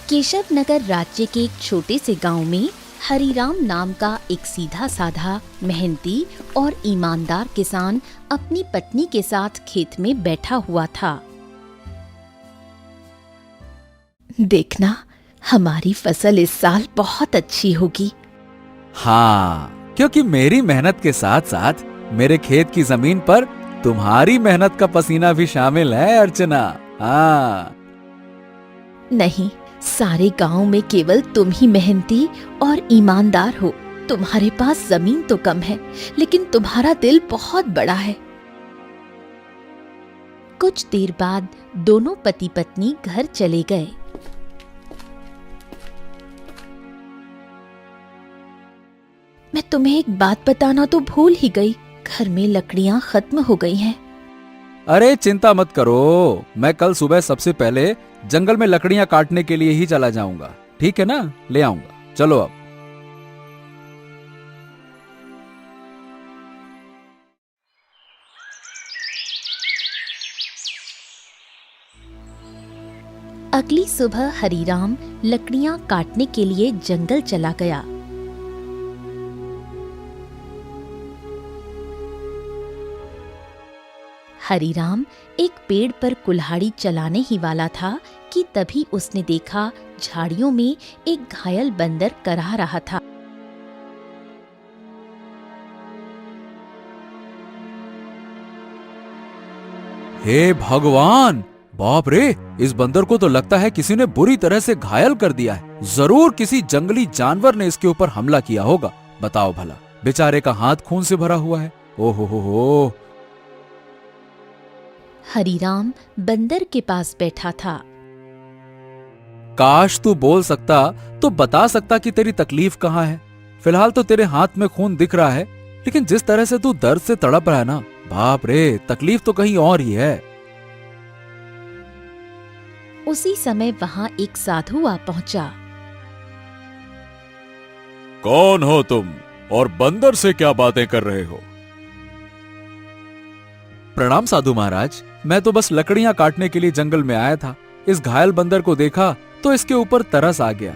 केशव नगर राज्य के एक छोटे से गांव में हरिराम नाम का एक सीधा साधा, मेहनती और ईमानदार किसान अपनी पत्नी के साथ खेत में बैठा हुआ था। देखना, हमारी फसल इस साल बहुत अच्छी होगी। हाँ, क्योंकि मेरी मेहनत के साथ साथ मेरे खेत की जमीन पर तुम्हारी मेहनत का पसीना भी शामिल है अर्चना। हाँ। नहीं, सारे गांव में केवल तुम ही मेहनती और ईमानदार हो। तुम्हारे पास जमीन तो कम है, लेकिन तुम्हारा दिल बहुत बड़ा है। कुछ देर बाद दोनों पति पत्नी घर चले गए। मैं तुम्हें एक बात बताना तो भूल ही गई, घर में लकड़ियां खत्म हो गई हैं। अरे चिंता मत करो, मैं कल सुबह सबसे पहले जंगल में लकड़ियां काटने के लिए ही चला जाऊंगा। ठीक है ना, ले आऊंगा। चलो अब। अगली सुबह हरिराम लकड़ियां काटने के लिए जंगल चला गया। हरिराम एक पेड़ पर कुल्हाड़ी चलाने ही वाला था कि तभी उसने देखा झाड़ियों में एक घायल बंदर करहा रहा था। हे भगवान, बाप रे, इस बंदर को तो लगता है किसी ने बुरी तरह से घायल कर दिया है। जरूर किसी जंगली जानवर ने इसके ऊपर हमला किया होगा। बताओ भला, बेचारे का हाथ खून से भरा हुआ है। ओहो हो। हरिराम बंदर के पास बैठा था। काश तू बोल सकता तो बता सकता कि तेरी तकलीफ कहाँ है। फिलहाल तो तेरे हाथ में खून दिख रहा है, लेकिन जिस तरह से तू दर्द से तड़प रहा है ना, बाप रे, तकलीफ तो कहीं और ही है। उसी समय वहां एक साधु आ पहुंचा। कौन हो तुम और बंदर से क्या बातें कर रहे हो? प्रणाम साधु महाराज, मैं तो बस लकड़ियां काटने के लिए जंगल में आया था। इस घायल बंदर को देखा तो इसके ऊपर तरस आ गया।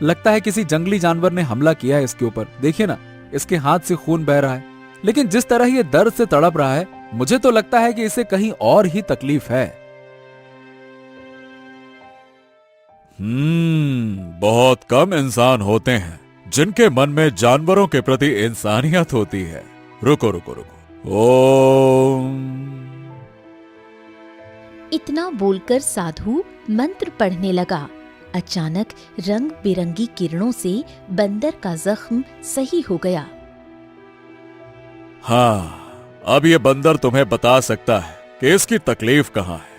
लगता है किसी जंगली जानवर ने हमला किया है इसके ऊपर। देखिए ना, इसके हाथ से खून बह रहा है, लेकिन जिस तरह ये दर्द से तड़प रहा है, मुझे तो लगता है कि इसे कहीं और ही तकलीफ है। बहुत कम इंसान होते हैं जिनके मन में जानवरों के प्रति इंसानियत होती है। रुको रुको रुको। ओम। इतना बोलकर साधु मंत्र पढ़ने लगा। अचानक रंग बिरंगी किरणों से बंदर का जख्म सही हो गया। हाँ, अब ये बंदर तुम्हें बता सकता है कि इसकी तकलीफ कहाँ है।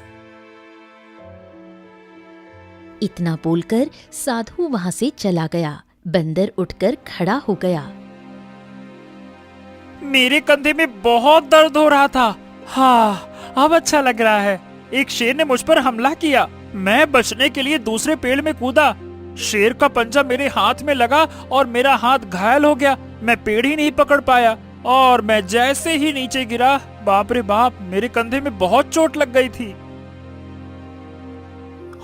इतना बोलकर साधु वहां से चला गया। बंदर उठकर खड़ा हो गया। मेरे कंधे में बहुत दर्द हो रहा था। हाँ, अब अच्छा लग रहा है। एक शेर ने मुझ पर हमला किया। मैं बचने के लिए दूसरे पेड़ में कूदा। शेर का पंजा मेरे हाथ में लगा और मेरा हाथ घायल हो गया। मैं पेड़ ही नहीं पकड़ पाया और मैं जैसे ही नीचे गिरा, बाप रे बाप, मेरे कंधे में बहुत चोट लग गई थी।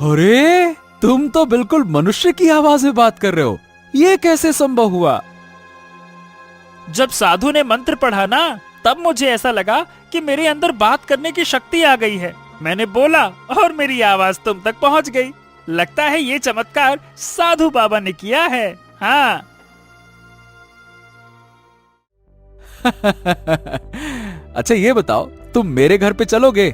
अरे, तुम तो बिल्कुल मनुष्य की आवाज में बात कर रहे हो। ये कैसे संभव हुआ? जब साधु ने मंत्र पढ़ा ना, तब मुझे ऐसा लगा कि मेरे अंदर बात करने की शक्ति आ गई है। मैंने बोला और मेरी आवाज तुम तक पहुंच गई। लगता है ये चमत्कार साधु बाबा ने किया है। हाँ। अच्छा ये बताओ, तुम मेरे घर पे चलोगे?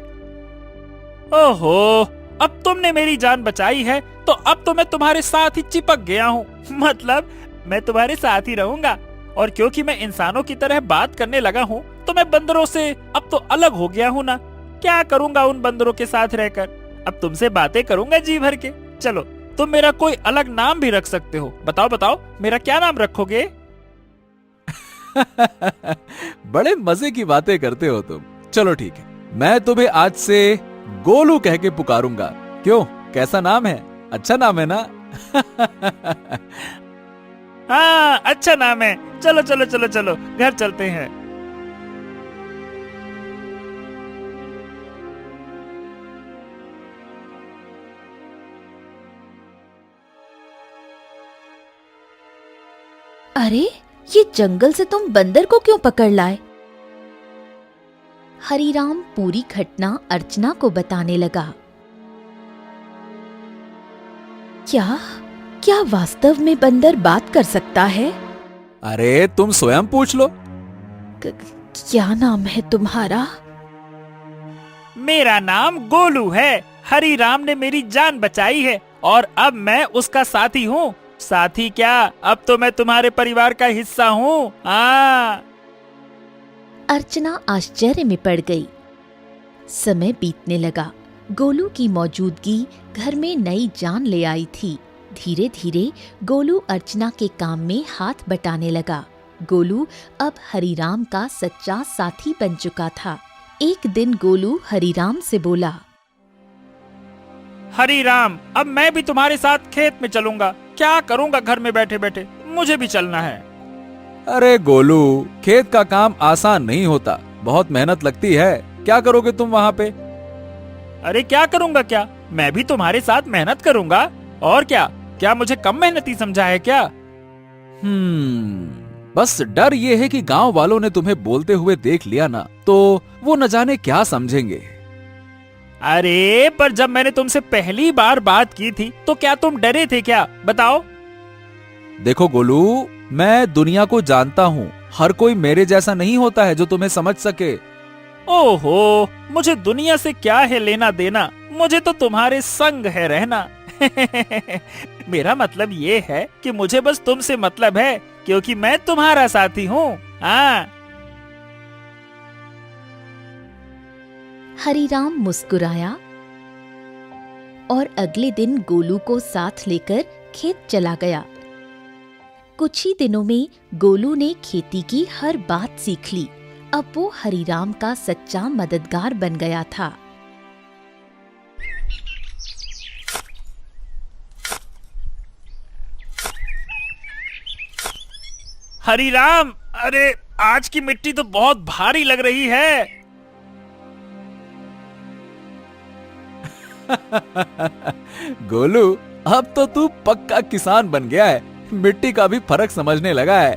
ओहो, अब तुमने मेरी जान बचाई है तो अब तो मैं तुम्हारे साथ ही चिपक गया हूँ। मतलब मैं तुम्हारे साथ ही रहूंगा। और क्योंकि मैं इंसानों की तरह बात करने लगा हूँ, तो मैं बंदरों से अब तो अलग हो गया हूँ ना। क्या करूंगा उन बंदरों के साथ रहकर? अब तुमसे बातें करूंगा जी भर के। चलो, तुम मेरा कोई अलग नाम भी रख सकते हो। बताओ बताओ, मेरा क्या नाम रखोगे? बड़े मजे की बातें करते हो तुम। चलो ठीक है, मैं तुम्हें आज से गोलू कह के पुकारूंगा। क्यों, कैसा नाम है? अच्छा नाम है ना? हाँ, अच्छा नाम है। चलो चलो चलो चलो, घर चलते हैं। अरे, ये जंगल से तुम बंदर को क्यों पकड़ लाए? हरीराम पूरी घटना अर्चना को बताने लगा। क्या क्या वास्तव में बंदर बात कर सकता है? अरे तुम स्वयं पूछ लो। क्या नाम है तुम्हारा? मेरा नाम गोलू है। हरीराम ने मेरी जान बचाई है और अब मैं उसका साथी हूँ। साथी क्या, अब तो मैं तुम्हारे परिवार का हिस्सा हूँ। हाँ। अर्चना आश्चर्य में पड़ गई। समय बीतने लगा। गोलू की मौजूदगी घर में नई जान ले आई थी। धीरे धीरे गोलू अर्चना के काम में हाथ बटाने लगा। गोलू अब हरीराम का सच्चा साथी बन चुका था। एक दिन गोलू हरीराम से बोला, हरीराम, अब मैं भी तुम्हारे साथ खेत में चलूंगा। क्या करूंगा घर में बैठे बैठे, मुझे भी चलना है। अरे गोलू, खेत का काम आसान नहीं होता, बहुत मेहनत लगती है। क्या करोगे तुम वहाँ पे? अरे क्या करूंगा क्या, मैं भी तुम्हारे साथ मेहनत करूंगा। और क्या मुझे कम मेहनती समझा है क्या? बस डर ये है कि गांव वालों ने तुम्हें बोलते हुए देख लिया ना, तो वो न जाने क्या समझेंगे। अरे पर जब मैंने तुमसे पहली बार बात की थी तो क्या तुम डरे थे क्या, बताओ? देखो गोलू, मैं दुनिया को जानता हूँ। हर कोई मेरे जैसा नहीं होता है जो तुम्हें समझ सके। ओहो, मुझे दुनिया से क्या है लेना देना, मुझे तो तुम्हारे संग है रहना। मेरा मतलब ये है कि मुझे बस तुमसे मतलब है, क्योंकि मैं तुम्हारा साथी हूँ। हाँ। हरीराम मुस्कुराया और अगले दिन गोलू को साथ लेकर खेत चला गया। कुछ ही दिनों में गोलू ने खेती की हर बात सीख ली। अब वो हरीराम का सच्चा मददगार बन गया था। हरीराम, अरे आज की मिट्टी तो बहुत भारी लग रही है। गोलू, अब तो तू पक्का किसान बन गया है। मिट्टी का भी फर्क समझने लगा है।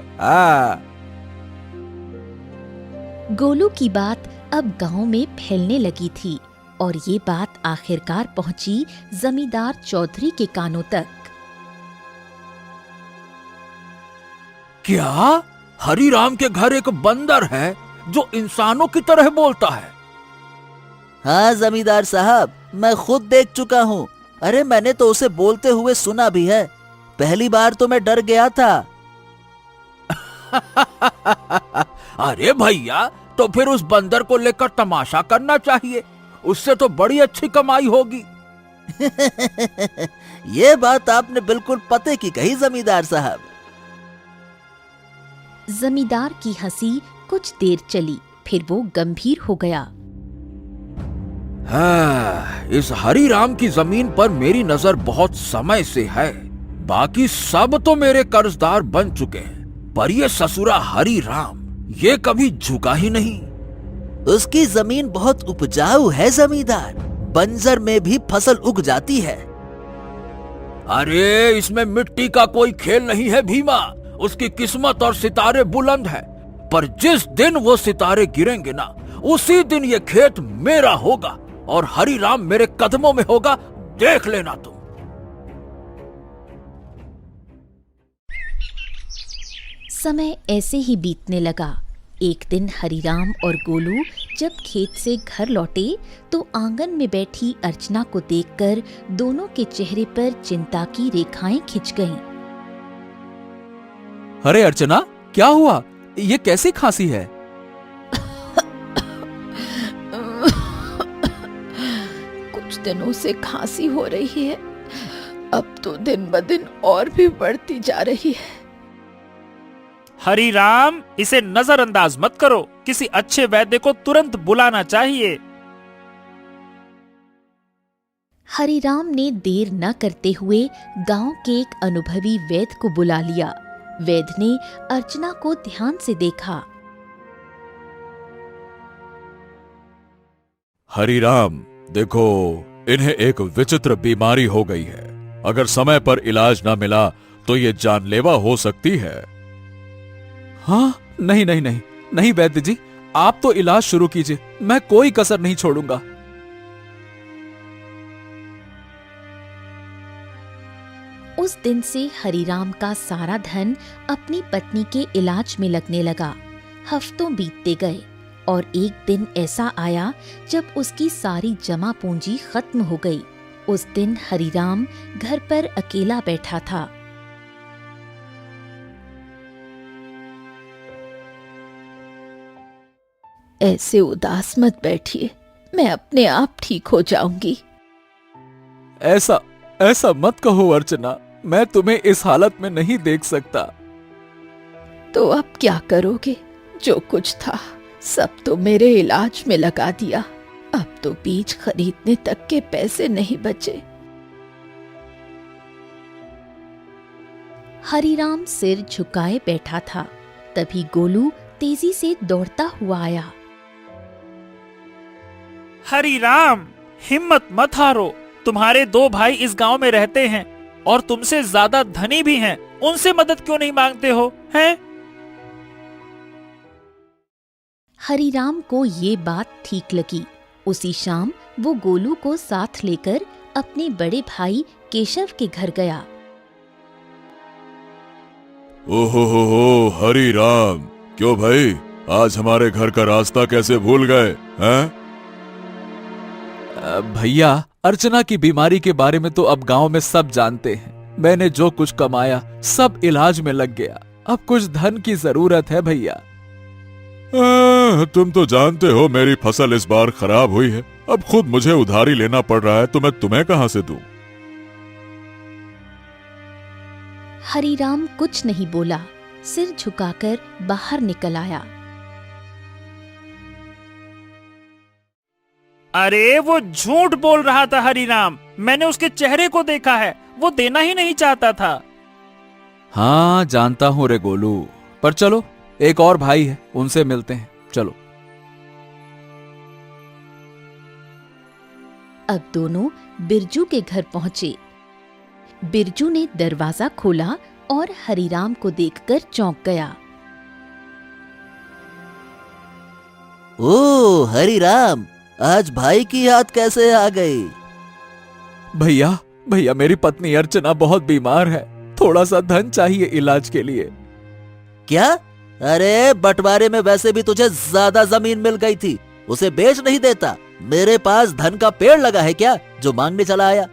गोलू की बात अब गांव में फैलने लगी थी और ये बात आखिरकार पहुंची जमींदार चौधरी के कानों तक। क्या हरीराम के घर एक बंदर है जो इंसानों की तरह बोलता है? हाँ जमींदार साहब, मैं खुद देख चुका हूँ। अरे मैंने तो उसे बोलते हुए सुना भी है। पहली बार तो मैं डर गया था। अरे भैया, तो फिर उस बंदर को लेकर तमाशा करना चाहिए। उससे तो बड़ी अच्छी कमाई होगी। ये बात आपने बिल्कुल पते की कही जमींदार साहब। जमींदार की हंसी कुछ देर चली, फिर वो गंभीर हो गया। इस हरीराम की जमीन पर मेरी नजर बहुत समय से है। बाकी सब तो मेरे कर्जदार बन चुके हैं, पर ये ससुरा हरीराम ये कभी झुका ही नहीं। उसकी जमीन बहुत उपजाऊ है जमींदार, बंजर में भी फसल उग जाती है। अरे इसमें मिट्टी का कोई खेल नहीं है भीमा। उसकी किस्मत और सितारे बुलंद है, पर जिस दिन वो सितारे गिरेंगे ना, उसी दिन ये खेत मेरा होगा और हरीराम मेरे कदमों में होगा। देख लेना तुम। समय ऐसे ही बीतने लगा। एक दिन हरीराम और गोलू जब खेत से घर लौटे तो आंगन में बैठी अर्चना को देखकर दोनों के चेहरे पर चिंता की रेखाएं खिंच गईं। अरे अर्चना, क्या हुआ? ये कैसी खांसी है? कुछ दिनों से खांसी हो रही है, अब तो दिन ब दिन और भी बढ़ती जा रही है। हरीराम, इसे नजरअंदाज मत करो। किसी अच्छे वैद्य को तुरंत बुलाना चाहिए। हरीराम ने देर न करते हुए गांव के एक अनुभवी वैद्य को बुला लिया। वैद्य ने अर्चना को ध्यान से देखा। हरीराम, देखो, इन्हें एक विचित्र बीमारी हो गई है। अगर समय पर इलाज न मिला तो ये जानलेवा हो सकती है। हाँ, नहीं नहीं नहीं नहीं वैद्य जी, आप तो इलाज शुरू कीजिए, मैं कोई कसर नहीं छोड़ूंगा। उस दिन से हरिराम का सारा धन अपनी पत्नी के इलाज में लगने लगा। हफ्तों बीतते गए और एक दिन ऐसा आया जब उसकी सारी जमा पूंजी खत्म हो गई। उस दिन हरिराम घर पर अकेला बैठा था। ऐसे उदास मत बैठिए, मैं अपने आप ठीक हो जाऊंगी। ऐसा ऐसा मत कहो अर्चना, मैं तुम्हें इस हालत में नहीं देख सकता। तो अब क्या करोगे? जो कुछ था सब तो मेरे इलाज में लगा दिया। अब तो बीज खरीदने तक के पैसे नहीं बचे। हरिराम सिर झुकाए बैठा था। तभी गोलू तेजी से दौड़ता हुआ आया। हरिराम, हिम्मत मत हारो। तुम्हारे 2 भाई इस गांव में रहते हैं और तुमसे ज्यादा धनी भी हैं। उनसे मदद क्यों नहीं मांगते हो, हैं? हरिराम को ये बात ठीक लगी। उसी शाम वो गोलू को साथ लेकर अपने बड़े भाई केशव के घर गया। ओहो हरी राम, क्यों भाई, आज हमारे घर का रास्ता कैसे भूल गए हैं? भैया, अर्चना की बीमारी के बारे में तो अब गांव में सब जानते हैं। मैंने जो कुछ कमाया सब इलाज में लग गया। अब कुछ धन की जरूरत है भैया। तुम तो जानते हो मेरी फसल इस बार खराब हुई है। अब खुद मुझे उधारी लेना पड़ रहा है, तो मैं तुम्हें कहां से दूं? हरिराम कुछ नहीं बोला, सिर झुकाकर बाहर निकल आया। अरे वो झूठ बोल रहा था हरिराम, मैंने उसके चेहरे को देखा है, वो देना ही नहीं चाहता था। हाँ जानता हूं रे गोलू, पर चलो एक और भाई है, उनसे मिलते हैं, चलो। अब दोनों बिरजू के घर पहुंचे। बिरजू ने दरवाजा खोला और हरिराम को देखकर चौंक गया। ओ हरिराम, आज भाई की याद कैसे आ गई? भैया भैया, मेरी पत्नी अर्चना बहुत बीमार है, थोड़ा सा धन चाहिए इलाज के लिए। क्या? अरे बंटवारे में वैसे भी तुझे ज्यादा जमीन मिल गई थी, उसे बेच नहीं देता? मेरे पास धन का पेड़ लगा है क्या जो मांगने चला आया?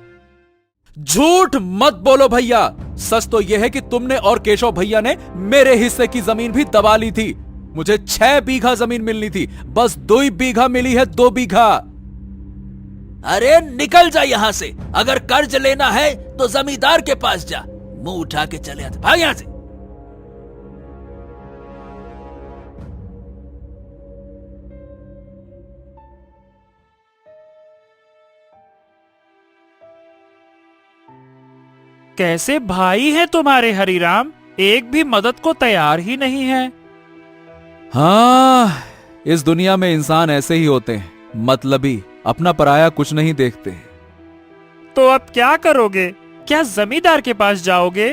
झूठ मत बोलो भैया, सच तो यह है कि तुमने और केशव भैया ने मेरे हिस्से की जमीन भी दबा ली थी। मुझे 6 बीघा जमीन मिलनी थी, बस 2 बीघा मिली है, 2 बीघा। अरे निकल जा यहाँ से, अगर कर्ज लेना है तो जमींदार के पास जा। मुंह उठा के चले आते, भाग यहाँ से। कैसे भाई हैं तुम्हारे हरिराम, एक भी मदद को तैयार ही नहीं है। हाँ, इस दुनिया में इंसान ऐसे ही होते हैं, मतलबी, अपना पराया कुछ नहीं देखते। तो अब क्या करोगे? क्या जमींदार के पास जाओगे?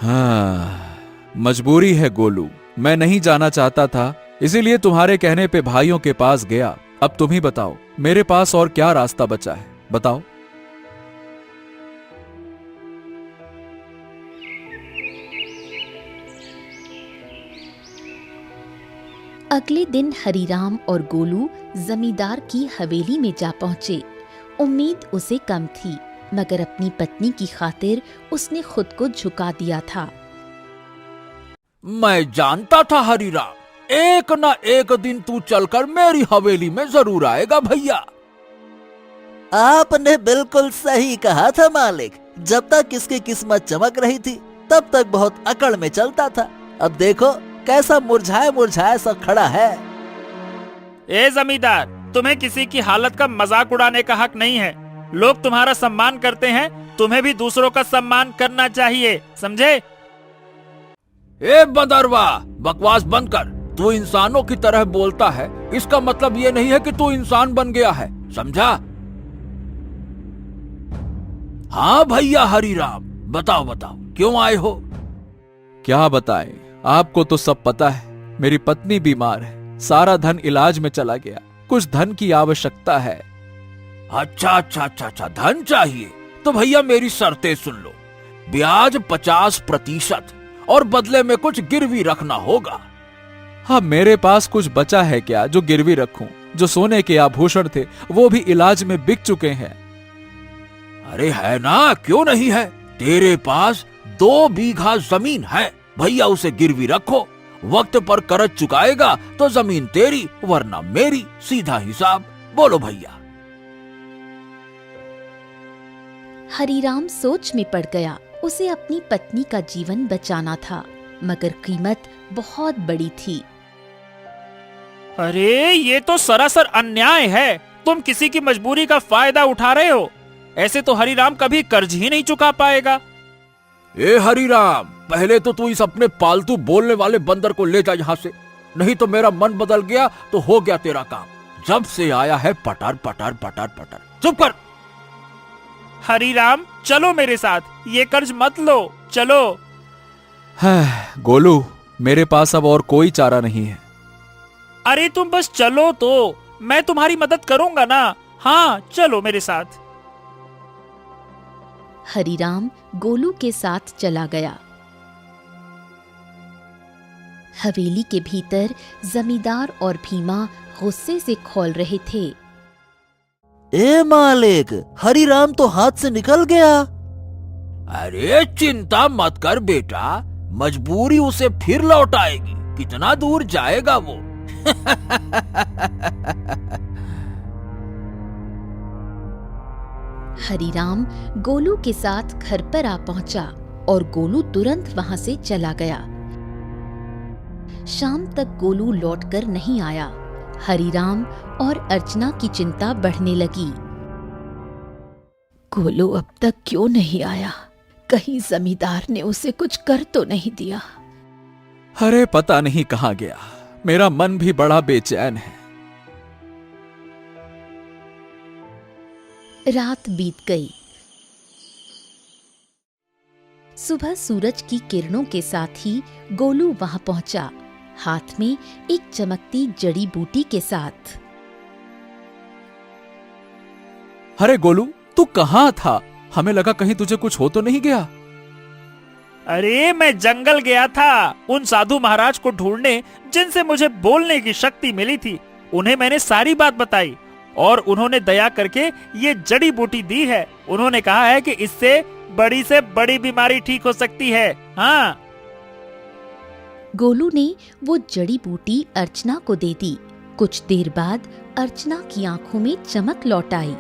हाँ, मजबूरी है गोलू, मैं नहीं जाना चाहता था, इसीलिए तुम्हारे कहने पे भाइयों के पास गया। अब तुम ही बताओ, मेरे पास और क्या रास्ता बचा है, बताओ। अगले दिन हरिराम और गोलू जमींदार की हवेली में जा पहुंचे। उम्मीद उसे कम थी, मगर अपनी पत्नी की खातिर उसने खुद को झुका दिया था। मैं जानता था हरिराम, एक न एक दिन तू चलकर मेरी हवेली में जरूर आएगा भैया। आपने बिल्कुल सही कहा था मालिक। जब तक इसकी किस्मत चमक रही थी तब तक बहुत अकड़ में चलता था। अब देखो कैसा मुरझाया मुरझाया सा खड़ा है। ए जमींदार, तुम्हें किसी की हालत का मजाक उड़ाने का हक नहीं है। लोग तुम्हारा सम्मान करते हैं, तुम्हें भी दूसरों का सम्मान करना चाहिए, समझे? ए बंदरवा, बकवास बंद कर। तू इंसानों की तरह बोलता है, इसका मतलब ये नहीं है कि तू इंसान बन गया है, समझा? हाँ भैया हरिराम, बताओ बताओ क्यों आए हो? क्या बताएं, आपको तो सब पता है, मेरी पत्नी बीमार है, सारा धन इलाज में चला गया, कुछ धन की आवश्यकता है। अच्छा, धन चाहिए तो भैया मेरी शर्तें सुन लो। ब्याज 50% और बदले में कुछ गिरवी रखना होगा। हाँ, मेरे पास कुछ बचा है क्या जो गिरवी रखूं? जो सोने के आभूषण थे वो भी इलाज में बिक चुके हैं। अरे है ना, क्यों नहीं है? तेरे पास 2 बीघा जमीन है, भैया उसे गिरवी रखो। वक्त पर कर्ज चुकाएगा तो जमीन तेरी वरना मेरी, सीधा हिसाब। बोलो भैया। हरीराम सोच में पड़ गया। उसे अपनी पत्नी का जीवन बचाना था, मगर कीमत बहुत बड़ी थी। अरे ये तो सरासर अन्याय है। तुम किसी की मजबूरी का फायदा उठा रहे हो। ऐसे तो हरीराम कभी कर्ज ही नहीं चुका पाएगा। ए हरीराम, पहले तो तू इस अपने पालतू बोलने वाले बंदर को ले जा यहाँ से, नहीं तो मेरा मन बदल गया तो हो गया तेरा काम। जब से आया है पटर पटर पटर पटर। चुप कर। हरीराम चलो मेरे साथ, ये कर्ज मत लो, चलो। गोलू, मेरे पास अब और कोई चारा नहीं है। अरे तुम बस चलो तो, मैं तुम्हारी मदद करूंगा ना। हाँ चलो मेरे साथ। हरीराम गोलू के साथ चला गया। हवेली के भीतर जमींदार और भीमा गुस्से से खौल रहे थे। ए मालिक, हरीराम तो हाथ से निकल गया। अरे चिंता मत कर बेटा, मजबूरी उसे फिर लौट आएगी। कितना दूर जाएगा वो? हरीराम गोलू के साथ घर पर आ पहुंचा और गोलू तुरंत वहां से चला गया। शाम तक गोलू लौटकर नहीं आया। हरीराम और अर्चना की चिंता बढ़ने लगी। गोलू अब तक क्यों नहीं आया? कहीं जमींदार ने उसे कुछ कर तो नहीं दिया? अरे पता नहीं कहां गया। मेरा मन भी बड़ा बेचैन है। रात बीत गई। सुबह सूरज की किरणों के साथ ही गोलू वहां पहुंचा, हाथ में एक चमकती जड़ी बूटी के साथ। अरे गोलू, तू कहां था? हमें लगा कहीं तुझे कुछ हो तो नहीं गया। अरे मैं जंगल गया था उन साधु महाराज को ढूंढने जिनसे मुझे बोलने की शक्ति मिली थी। उन्हें मैंने सारी बात बताई और उन्होंने दया करके ये जड़ी बूटी दी है। उन्होंने कहा है कि इससे से बड़ी बीमारी ठीक हो सकती है। हाँ। गोलू ने वो जड़ी बूटी अर्चना को दे दी। कुछ देर बाद अर्चना की आंखों में चमक लौट आई।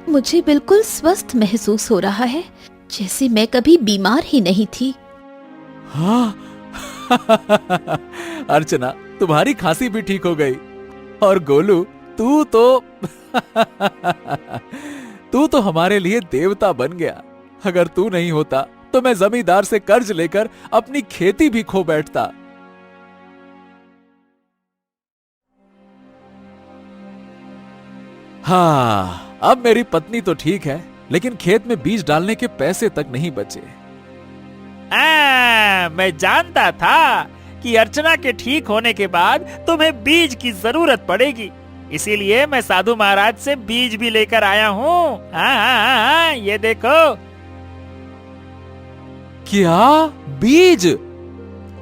मुझे बिल्कुल स्वस्थ महसूस हो रहा है, जैसे मैं कभी बीमार ही नहीं थी। हाँ। अर्चना, तुम्हारी खांसी भी ठीक हो गई। और गोलू, तू तो हमारे लिए देवता बन गया। अगर तू नहीं होता तो मैं जमींदार से कर्ज लेकर अपनी खेती भी खो बैठता। हाँ, अब मेरी पत्नी तो ठीक है, लेकिन खेत में बीज डालने के पैसे तक नहीं बचे। मैं जानता था कि अर्चना के ठीक होने के बाद तुम्हें बीज की जरूरत पड़ेगी, इसीलिए मैं साधु महाराज से बीज भी लेकर आया हूँ। हाँ, ये देखो। क्या बीज?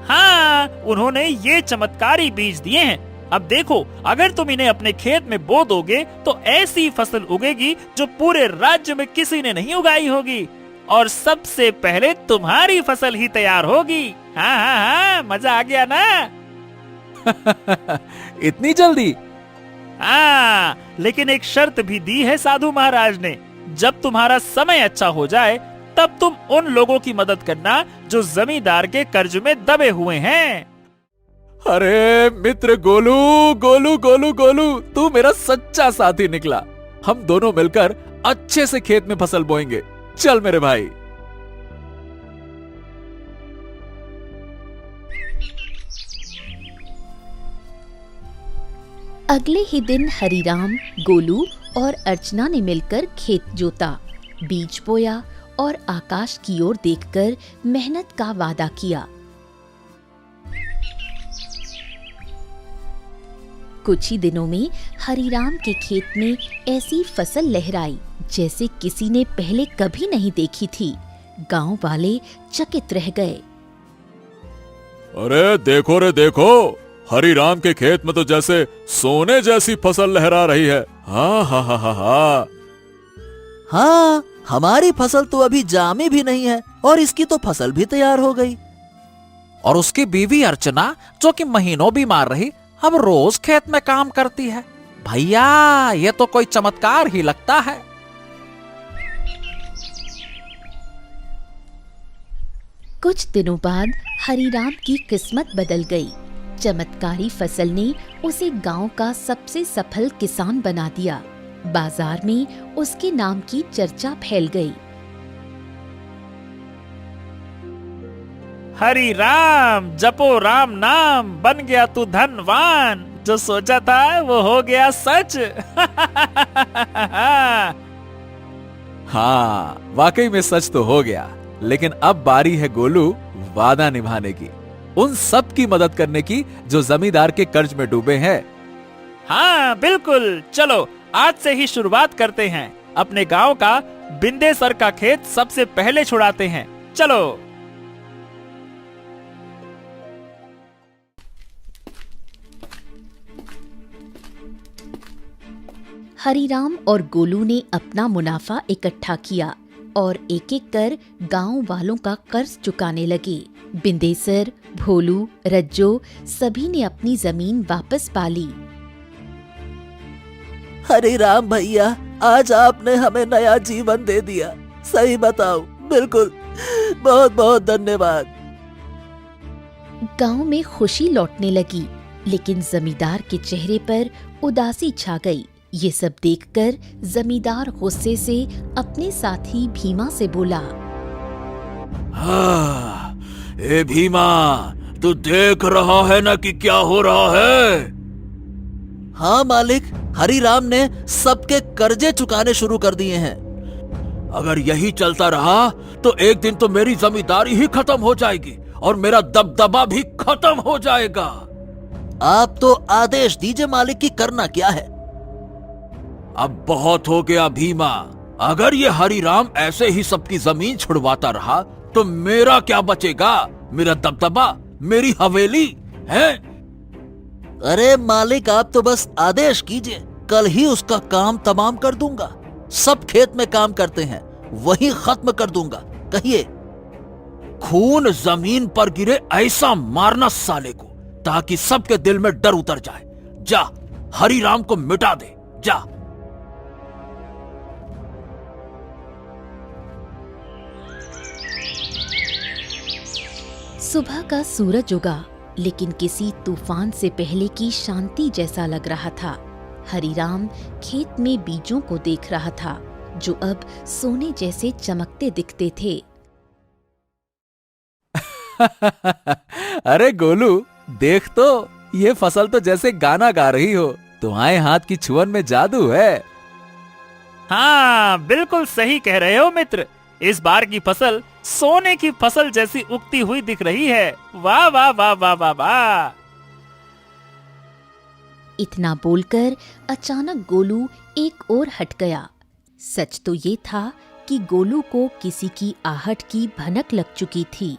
हाँ, उन्होंने ये चमत्कारी बीज दिए हैं। अब देखो, अगर तुम इन्हें अपने खेत में बो दोगे तो ऐसी फसल उगेगी जो पूरे राज्य में किसी ने नहीं उगाई होगी, और सबसे पहले तुम्हारी फसल ही तैयार होगी। हाँ, मजा आ गया ना? इतनी जल्दी? हाँ, लेकिन एक शर्त भी दी है साधु महाराज ने। जब तुम्हारा समय अच्छा हो जाए तब तुम उन लोगों की मदद करना जो जमींदार के कर्ज में दबे हुए हैं। अरे मित्र गोलू, गोलू गोलू गोलू, तू मेरा सच्चा साथी निकला। हम दोनों मिलकर अच्छे से खेत में फसल बोएंगे। चल मेरे भाई। अगले ही दिन हरीराम, गोलू और अर्चना ने मिलकर खेत जोता, बीज बोया और आकाश की ओर देखकर मेहनत का वादा किया। कुछ ही दिनों में हरीराम के खेत में ऐसी फसल लहराई जैसे किसी ने पहले कभी नहीं देखी थी। गांव वाले चकित रह गए। अरे देखो रे देखो, हरिराम के खेत में तो जैसे सोने जैसी फसल लहरा रही है। हाँ हाँ हाँ हाँ हाँ। हाँ, हमारी फसल तो अभी जामी भी नहीं है और इसकी तो फसल भी तैयार हो गई। और उसकी बीवी अर्चना, जो कि महीनों बीमार रही, अब रोज खेत में काम करती है। भैया, ये तो कोई चमत्कार ही लगता है। कुछ दिनों बाद हरीराम की किस्मत बदल गई। चमत्कारी फसल ने उसे गांव का सबसे सफल किसान बना दिया। बाजार में उसके नाम की चर्चा फैल गई। हरि राम, जपो राम नाम, बन गया तू धनवान। जो सोचा था वो हो गया सच। हाँ, वाकई में सच तो हो गया। लेकिन अब बारी है गोलू वादा निभाने की, उन सब की मदद करने की जो जमींदार के कर्ज में डूबे हैं। हाँ बिल्कुल, चलो आज से ही शुरुआत करते हैं। अपने गांव का बिंदेसर का खेत सबसे पहले छुड़ाते हैं। चलो। हरीराम और गोलू ने अपना मुनाफा इकट्ठा किया और एक एक कर गांव वालों का कर्ज चुकाने लगे। बिंदेसर, भोलू, रज्जो सभी ने अपनी जमीन वापस पा ली। हरिराम भैया, आज आपने हमें नया जीवन दे दिया। सही बताओ, बिल्कुल, बहुत बहुत धन्यवाद। गांव में खुशी लौटने लगी, लेकिन जमींदार के चेहरे पर उदासी छा गई। ये सब देखकर जमींदार गुस्से से अपने साथी भीमा से बोला, हाँ, ए भीमा, तू देख रहा है ना कि क्या हो रहा है? हाँ मालिक, हरिराम ने सबके कर्जे चुकाने शुरू कर दिए हैं। अगर यही चलता रहा तो एक दिन तो मेरी जमींदारी ही खत्म हो जाएगी और मेरा दबदबा भी खत्म हो जाएगा। आप तो आदेश दीजिए मालिक कि करना क्या है। अब बहुत हो गया भीमा। अगर ये हरिराम ऐसे ही सबकी जमीन छुड़वाता रहा तो मेरा क्या बचेगा? मेरा दबदबा, मेरी हवेली है। अरे मालिक, आप तो बस आदेश कीजिए, कल ही उसका काम तमाम कर दूंगा। सब खेत में काम करते हैं, वही खत्म कर दूंगा। कहिए। खून जमीन पर गिरे ऐसा मारना साले को, ताकि सबके दिल में डर उतर जाए। जा, हरिराम को मिटा दे, जा। सुबह का सूरज उगा, लेकिन किसी तूफान से पहले की शांति जैसा लग रहा था। हरिराम खेत में बीजों को देख रहा था, जो अब सोने जैसे चमकते दिखते थे। अरे गोलू, देख तो, ये फसल तो जैसे गाना गा रही हो। तुम्हारे हाथ की छुअन में जादू है। हाँ बिल्कुल सही कह रहे हो मित्र। इस बार की फसल सोने की फसल जैसी उगती हुई दिख रही है। वाह वाह वाह वाह वाह वाह। इतना बोलकर अचानक गोलू एक ओर हट गया। सच तो ये था कि गोलू को किसी की आहट की भनक लग चुकी थी।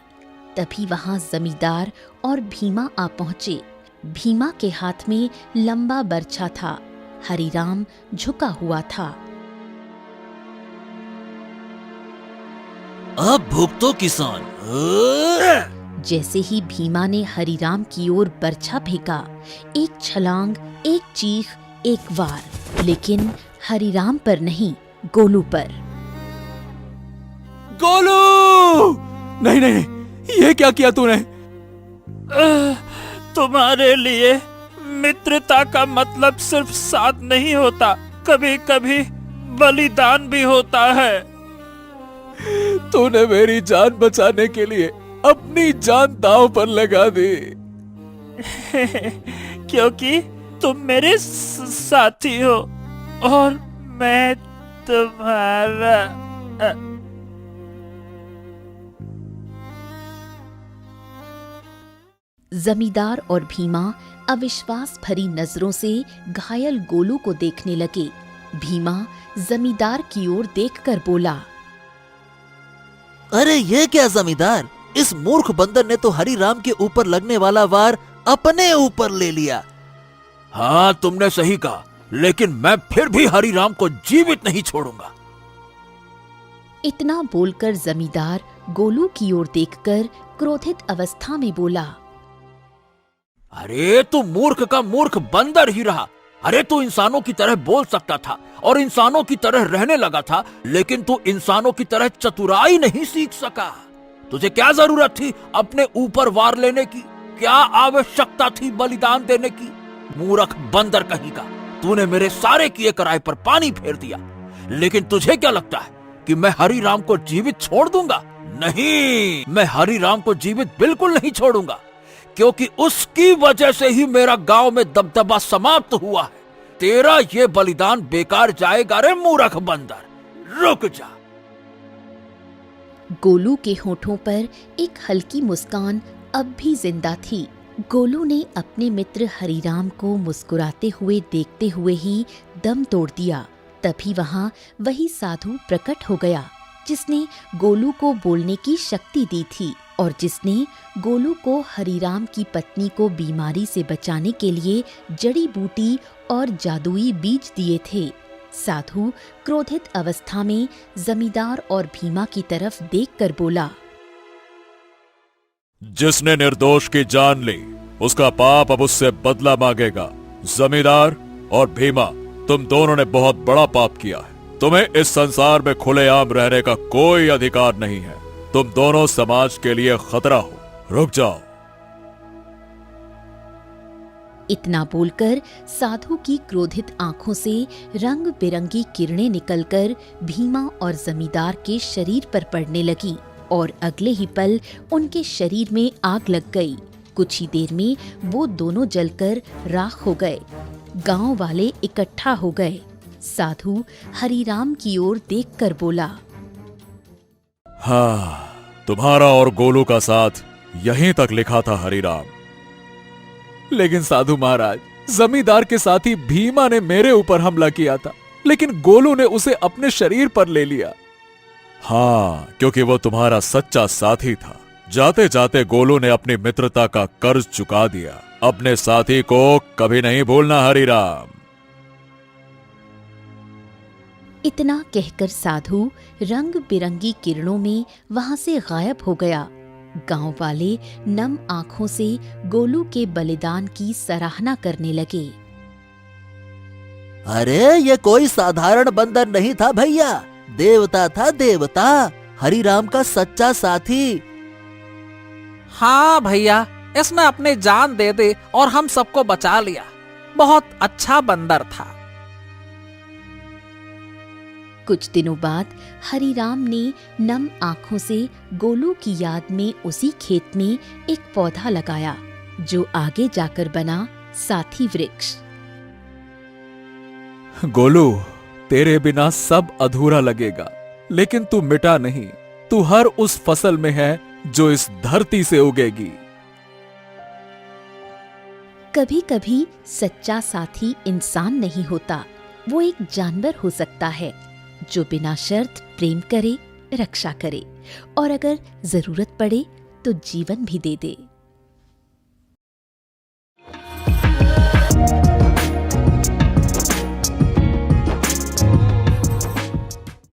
तभी वहां जमींदार और भीमा आ पहुंचे। भीमा के हाथ में लंबा बर्छा था। हरिराम झुका हुआ था। अब भुगतो किसान। जैसे ही भीमा ने हरिराम की ओर बर्छा फेंका, एक छलांग, एक चीख, एक वार, लेकिन हरिराम पर नहीं, गोलू पर। गोलू! नहीं नहीं नहीं, ये क्या किया तूने? तुम्हारे लिए मित्रता का मतलब सिर्फ साथ नहीं होता, कभी कभी बलिदान भी होता है। तूने मेरी जान बचाने के लिए अपनी जान दांव पर लगा दी। क्योंकि तुम मेरे साथी हो और मैं तुम्हारा। जमींदार और भीमा अविश्वास भरी नजरों से घायल गोलू को देखने लगे। भीमा जमींदार की ओर देखकर बोला, अरे ये क्या जमींदार, इस मूर्ख बंदर ने तो हरिराम के ऊपर लगने वाला वार अपने ऊपर ले लिया। हाँ, तुमने सही कहा, लेकिन मैं फिर भी हरिराम को जीवित नहीं छोड़ूंगा। इतना बोलकर जमींदार गोलू की ओर देखकर क्रोधित अवस्था में बोला, अरे तू मूर्ख का मूर्ख बंदर ही रहा। अरे तू इंसानों की तरह बोल सकता था और इंसानों की तरह रहने लगा था, लेकिन तू इंसानों की तरह चतुराई नहीं सीख सका। तुझे क्या जरूरत थी अपने ऊपर वार लेने की? क्या आवश्यकता थी बलिदान देने की? मूर्ख बंदर कहीं का, तूने मेरे सारे किए कराए पर पानी फेर दिया। लेकिन तुझे क्या लगता है कि मैं हरिराम को जीवित छोड़ दूंगा? नहीं, मैं हरिराम को जीवित बिल्कुल नहीं छोड़ूंगा, क्योंकि उसकी वजह से ही मेरा गांव में दबदबा समाप्त हुआ है। तेरा ये बलिदान बेकार जाएगा रे मूर्ख बंदर, रुक जा। गोलू के होठों पर एक हल्की मुस्कान अब भी जिंदा थी। गोलू ने अपने मित्र हरिराम को मुस्कुराते हुए देखते हुए ही दम तोड़ दिया। तभी वहां वही साधु प्रकट हो गया जिसने गोलू को बोलने की शक्ति दी थी और जिसने गोलू को हरिराम की पत्नी को बीमारी से बचाने के लिए जड़ी बूटी और जादुई बीज दिए थे। साधु क्रोधित अवस्था में जमींदार और भीमा की तरफ देखकर बोला, जिसने निर्दोष की जान ली, उसका पाप अब उससे बदला मांगेगा। जमींदार और भीमा, तुम दोनों ने बहुत बड़ा पाप किया है। तुम्हें इस संसार में खुलेआम रहने का कोई अधिकार नहीं है। तुम दोनों समाज के लिए खतरा हो। रुक जाओ। इतना बोलकर साधु की क्रोधित आंखों से रंग बिरंगी किरणें निकलकर भीमा और जमींदार के शरीर पर पड़ने लगी और अगले ही पल उनके शरीर में आग लग गई। कुछ ही देर में वो दोनों जलकर राख हो गए। गांव वाले इकट्ठा हो गए। साधु हरिराम की ओर देखकर बोला, हाँ, तुम्हारा और गोलू का साथ यहीं तक लिखा था हरिराम। लेकिन साधु महाराज, जमींदार के साथी भीमा ने मेरे ऊपर हमला किया था, लेकिन गोलू ने उसे अपने शरीर पर ले लिया। हाँ, क्योंकि वो तुम्हारा सच्चा साथी था। जाते जाते गोलू ने अपनी मित्रता का कर्ज चुका दिया। अपने साथी को कभी नहीं भूलना हरिराम। इतना कहकर साधु रंग बिरंगी किरणों में वहां से गायब हो गया। गांव वाले नम आंखों से गोलू के बलिदान की सराहना करने लगे। अरे ये कोई साधारण बंदर नहीं था भैया, देवता था, देवता, हरिराम का सच्चा साथी। हाँ भैया, इसने अपनी जान दे दी और हम सबको बचा लिया। बहुत अच्छा बंदर था। कुछ दिनों बाद हरिराम ने नम आंखों से गोलू की याद में उसी खेत में एक पौधा लगाया जो आगे जाकर बना साथी वृक्ष। गोलू, तेरे बिना सब अधूरा लगेगा, लेकिन तू मिटा नहीं। तू हर उस फसल में है जो इस धरती से उगेगी। कभी कभी सच्चा साथी इंसान नहीं होता, वो एक जानवर हो सकता है जो बिना शर्त प्रेम करे, रक्षा करे और अगर जरूरत पड़े तो जीवन भी दे दे।